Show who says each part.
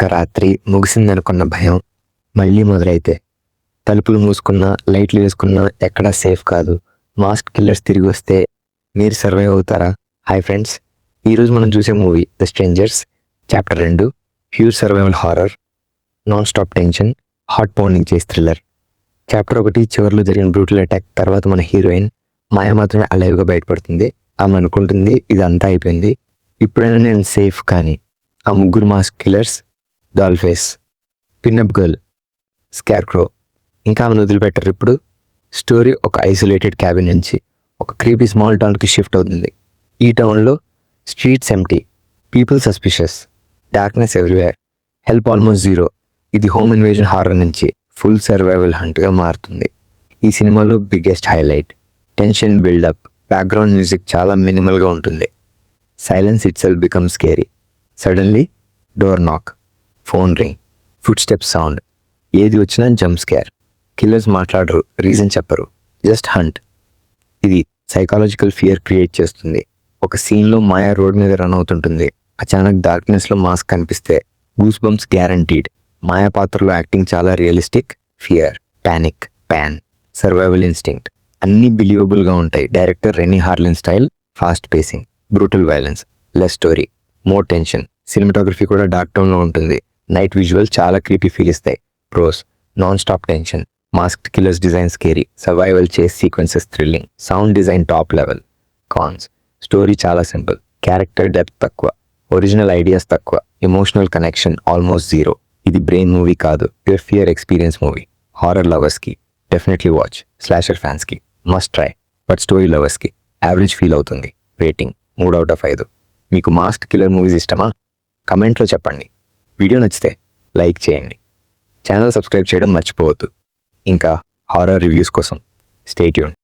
Speaker 1: ఒక రాత్రి ముగిసిందనుకున్న భయం మళ్ళీ మొదలైతే తలుపులు మూసుకున్నా లైట్లు వేసుకున్నా ఎక్కడా సేఫ్ కాదు. మాస్క్ కిల్లర్స్ తిరిగి వస్తే మీరు సర్వైవ్ అవుతారా? హాయ్ ఫ్రెండ్స్, ఈరోజు మనం చూసే movie the strangers chapter 2 pure survival horror, non stop tension, heart pounding చేసి థ్రిల్లర్. చాప్టర్ 1 చివరిలో జరిగిన బ్రూటల్ అటాక్ తర్వాత మన హీరోయిన్ మాయ మాత్రమే అలైవ్గా బయటపడుతుంది. ఆమె అనుకుంటుంది ఇదంతా అయిపోయింది, ఇప్పుడైనా నేను సేఫ్. కానీ ఆ ముగ్గురు మాస్క్ కిల్లర్స్, డాల్ఫేస్, పిన్అప్ గర్ల్, స్కార్క్రో ఇంకా ఆమెను వదిలిపెట్టారు. ఇప్పుడు స్టోరీ ఒక ఐసోలేటెడ్ క్యాబిన్ నుంచి ఒక క్రీపీ స్మాల్ టౌన్కి షిఫ్ట్ అవుతుంది. ఈ టౌన్లో streets empty, people suspicious, darkness everywhere, help almost zero. ఇది హోమ్ ఇన్వేజన్ హారర్ నుంచి ఫుల్ సర్వైవల్ హంట్గా మారుతుంది. ఈ సినిమాలో biggest highlight tension buildup, background music చాలా మినిమల్గా ఉంటుంది. Silence itself become scary. Suddenly door knock, phone ring, footstep sound, ఏది వచ్చినా జంప్ స్కేర్. కిల్లర్స్ మాట్లాడరు, రీజన్ చెప్పరు, జస్ట్ హంట్. ఇది సైకాలజికల్ ఫియర్ క్రియేట్ చేస్తుంది. ఒక సీన్లో మాయా రోడ్ మీద రన్ అవుతుంటుంది. అచానక్ డార్క్నెస్లో మాస్క్ కనిపిస్తే గూస్ బంప్స్ గ్యారంటీడ్. మాయా పాత్రలో యాక్టింగ్ చాలా రియలిస్టిక్. ఫియర్, పానిక్, ప్యాన్, సర్వైవల్ ఇన్స్టింక్ట్ అన్నీ బిలీవబుల్గా ఉంటాయి. Director Renny Harlin style, fast pacing, brutal violence, less story, more tension. Cinematography కూడా డార్క్ టోన్లో ఉంటుంది. నైట్ విజువల్ చాలా క్రీపీ ఫీల్ ఇస్తాయి. Pros, non stop tension, masked killers design scary, survival chase sequences thrilling, sound design top level. Cons, story చాలా simple, character depth తక్కువ, original ideas తక్కువ, emotional connection almost zero. ఇది brain movie కాదు, pure fear experience movie. Horror లవర్స్కి definitely watch, slasher ఫ్యాన్స్కి must try, but story లవర్స్కి average feel అవుతుంది. Rating 3/5. మీకు మాస్క్ కిల్లర్ మూవీస్ ఇష్టమా? కమెంట్లో చెప్పండి. వీడియో నచ్చితే లైక్ చేయండి, ఛానల్ సబ్స్క్రైబ్ చేయడం మర్చిపోవద్దు. ఇంకా హారర్ రివ్యూస్ కోసం స్టే ట్యూన్.